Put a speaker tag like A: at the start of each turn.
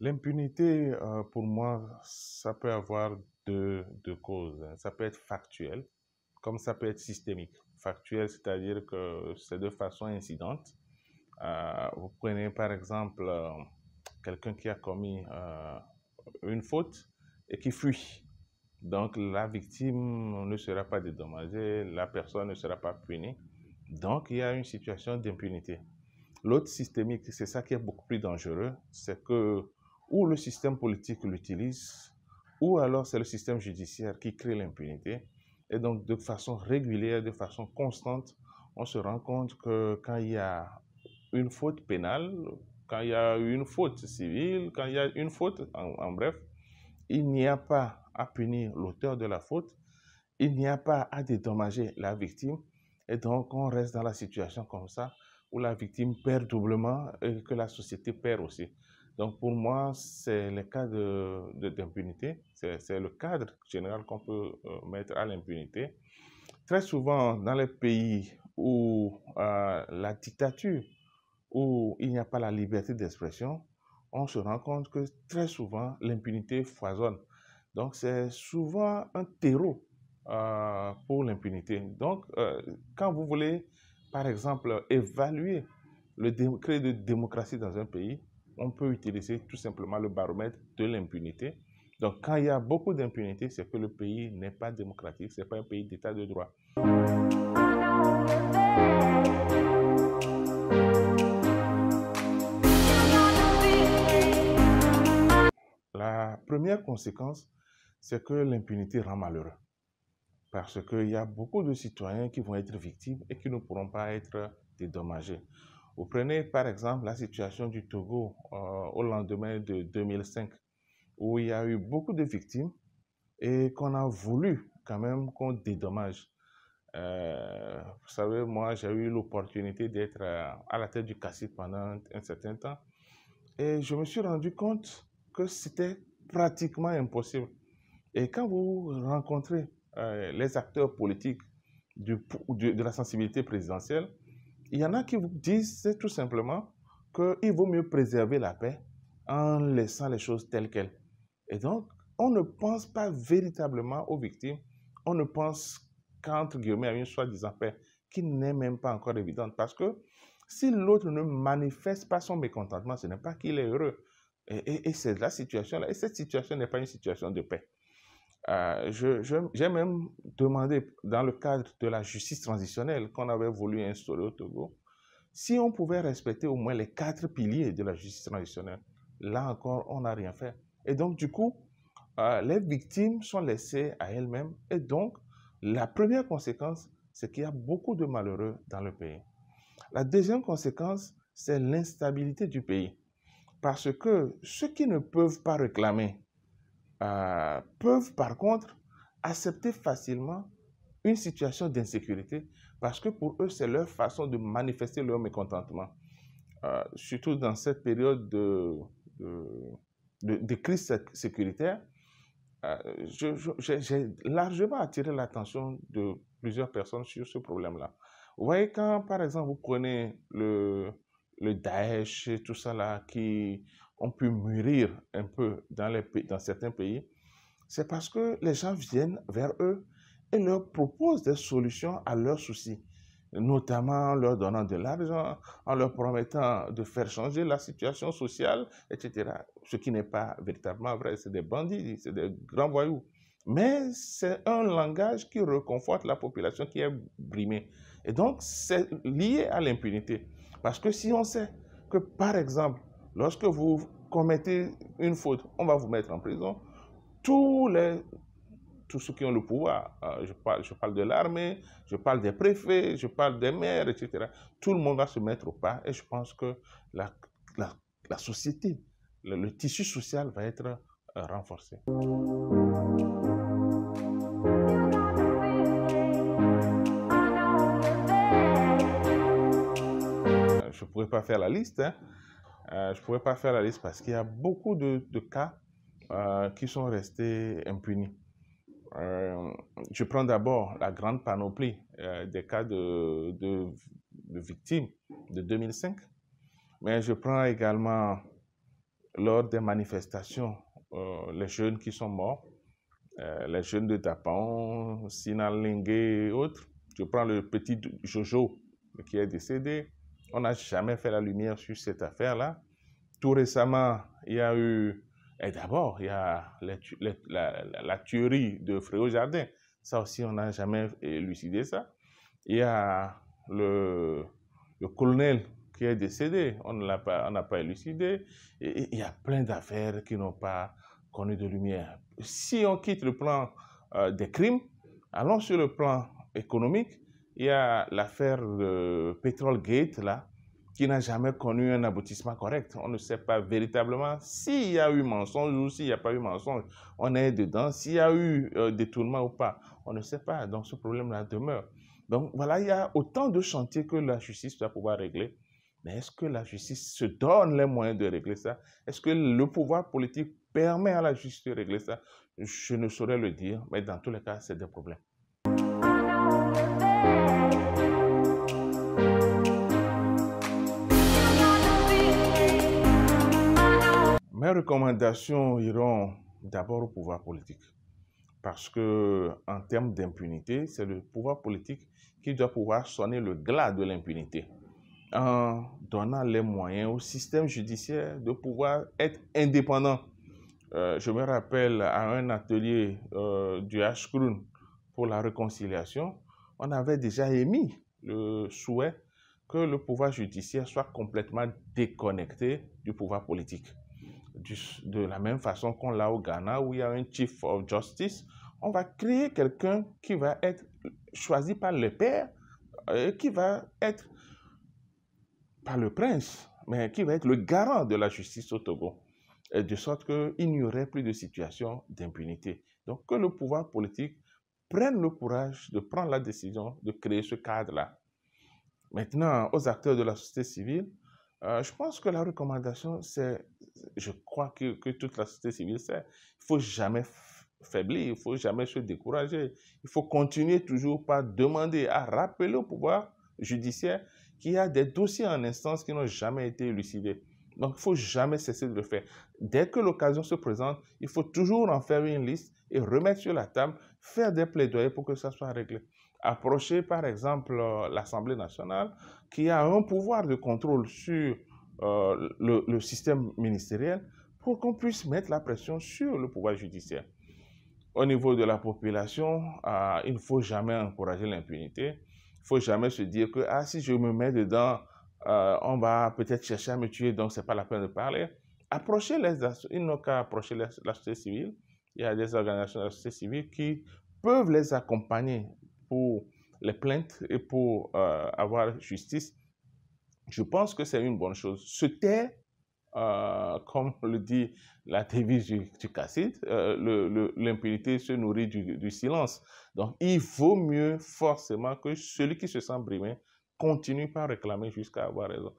A: L'impunité, pour moi, ça peut avoir deux causes. Ça peut être factuel, comme ça peut être systémique. Factuel, c'est-à-dire que c'est de façon incidente. Vous prenez par exemple quelqu'un qui a commis une faute et qui fuit. Donc la victime ne sera pas dédommagée, la personne ne sera pas punie. Donc il y a une situation d'impunité. L'autre systémique, c'est ça qui est beaucoup plus dangereux, c'est que ou le système politique l'utilise, ou alors c'est le système judiciaire qui crée l'impunité. Et donc, de façon régulière, de façon constante, on se rend compte que quand il y a une faute pénale, quand il y a une faute civile, quand il y a une faute, en bref, il n'y a pas à punir l'auteur de la faute, il n'y a pas à dédommager la victime, et donc on reste dans la situation comme ça, où la victime perd doublement et que la société perd aussi. Donc pour moi, c'est le cas d'impunité, c'est le cadre général qu'on peut mettre à l'impunité. Très souvent, dans les pays où la dictature, où il n'y a pas la liberté d'expression, on se rend compte que très souvent, l'impunité foisonne. Donc c'est souvent un terreau pour l'impunité. Donc, quand vous voulez, par exemple, évaluer le degré de démocratie dans un pays, on peut utiliser tout simplement le baromètre de l'impunité. Donc, quand il y a beaucoup d'impunité, c'est que le pays n'est pas démocratique, ce n'est pas un pays d'état de droit. La première conséquence, c'est que l'impunité rend malheureux. Parce qu'il y a beaucoup de citoyens qui vont être victimes et qui ne pourront pas être dédommagés. Vous prenez par exemple la situation du Togo au lendemain de 2005, où il y a eu beaucoup de victimes et qu'on a voulu quand même qu'on dédommage. Vous savez, moi j'ai eu l'opportunité d'être à la tête du CACID pendant un certain temps et je me suis rendu compte que c'était pratiquement impossible. Et quand vous rencontrez les acteurs politiques de la sensibilité présidentielle, il y en a qui vous disent tout simplement qu'il vaut mieux préserver la paix en laissant les choses telles quelles. Et donc, on ne pense pas véritablement aux victimes, on ne pense qu'entre guillemets à une soi-disant paix qui n'est même pas encore évidente. Parce que si l'autre ne manifeste pas son mécontentement, ce n'est pas qu'il est heureux. Et c'est la situation là. Et cette situation n'est pas une situation de paix. J'ai même demandé, dans le cadre de la justice transitionnelle qu'on avait voulu instaurer au Togo, si on pouvait respecter au moins les 4 piliers de la justice transitionnelle. Là encore, on n'a rien fait. Et donc, du coup, les victimes sont laissées à elles-mêmes. Et donc, la première conséquence, c'est qu'il y a beaucoup de malheureux dans le pays. La deuxième conséquence, c'est l'instabilité du pays. Parce que ceux qui ne peuvent pas réclamer peuvent par contre accepter facilement une situation d'insécurité parce que pour eux, c'est leur façon de manifester leur mécontentement. Surtout dans cette période de crise sécuritaire, j'ai largement attiré l'attention de plusieurs personnes sur ce problème-là. Vous voyez, quand par exemple vous prenez le Daesh et tout ça là, qui ont pu mûrir un peu dans certains pays, c'est parce que les gens viennent vers eux et leur proposent des solutions à leurs soucis, notamment en leur donnant de l'argent, en leur promettant de faire changer la situation sociale, etc. Ce qui n'est pas véritablement vrai, c'est des bandits, c'est des grands voyous. Mais c'est un langage qui réconforte la population qui est brimée. Et donc, c'est lié à l'impunité. Parce que si on sait que, par exemple, lorsque vous commettez une faute, on va vous mettre en prison, tous ceux qui ont le pouvoir, je parle de l'armée, je parle des préfets, je parle des maires, etc. Tout le monde va se mettre au pas et je pense que la société, le tissu social va être renforcé. pourrais pas faire la liste, hein. Je pourrais pas faire la liste parce qu'il y a beaucoup de cas qui sont restés impunis. Je prends d'abord la grande panoplie des cas de victimes de 2005, mais je prends également lors des manifestations les jeunes qui sont morts, les jeunes de Dapon, Sinan Lingué et autres. Je prends le petit Jojo qui est décédé. On n'a jamais fait la lumière sur cette affaire-là. Tout récemment, il y a eu, et d'abord, il y a la tuerie de Fréau Jardin. Ça aussi, on n'a jamais élucidé ça. Il y a le colonel qui est décédé, on n'a pas élucidé. Et il y a plein d'affaires qui n'ont pas connu de lumière. Si on quitte le plan des crimes, allons sur le plan économique. Il y a l'affaire de Petrol Gate, là, qui n'a jamais connu un aboutissement correct. On ne sait pas véritablement s'il y a eu mensonge ou s'il n'y a pas eu mensonge. On est dedans. S'il y a eu détournement ou pas, on ne sait pas. Donc, ce problème-là demeure. Donc, voilà, il y a autant de chantiers que la justice doit pouvoir régler. Mais est-ce que la justice se donne les moyens de régler ça? Est-ce que le pouvoir politique permet à la justice de régler ça? Je ne saurais le dire, mais dans tous les cas, c'est des problèmes. Mes recommandations iront d'abord au pouvoir politique. Parce que, en termes d'impunité, c'est le pouvoir politique qui doit pouvoir sonner le glas de l'impunité, en donnant les moyens au système judiciaire de pouvoir être indépendant. Je me rappelle à un atelier du HCRUN pour la réconciliation, on avait déjà émis le souhait que le pouvoir judiciaire soit complètement déconnecté du pouvoir politique. De la même façon qu'on l'a au Ghana, où il y a un Chief of Justice, on va créer quelqu'un qui va être choisi par le père, qui va être, pas le prince, mais qui va être le garant de la justice au Togo, de sorte qu'il n'y aurait plus de situation d'impunité. Donc que le pouvoir politique prenne le courage de prendre la décision de créer ce cadre-là. Maintenant, aux acteurs de la société civile, je pense que la recommandation, c'est, je crois que toute la société civile sait, il ne faut jamais faiblir, il ne faut jamais se décourager. Il faut continuer toujours par demander à rappeler au pouvoir judiciaire qu'il y a des dossiers en instance qui n'ont jamais été élucidés. Donc, il ne faut jamais cesser de le faire. Dès que l'occasion se présente, il faut toujours en faire une liste et remettre sur la table, faire des plaidoyers pour que ça soit réglé. Approcher, par exemple, l'Assemblée nationale, qui a un pouvoir de contrôle sur le système ministériel, pour qu'on puisse mettre la pression sur le pouvoir judiciaire. Au niveau de la population, il ne faut jamais encourager l'impunité. Il ne faut jamais se dire que si je me mets dedans, on va peut-être chercher à me tuer, donc ce n'est pas la peine de parler. Approchez ils n'ont qu'à approcher la société civile. Il y a des organisations de la société civile qui peuvent les accompagner pour les plaintes et pour avoir justice. Je pense que c'est une bonne chose. Se taire, comme le dit la devise du Cassid, l'impunité se nourrit du silence. Donc, il vaut mieux forcément que celui qui se sent brimé continue par réclamer jusqu'à avoir raison.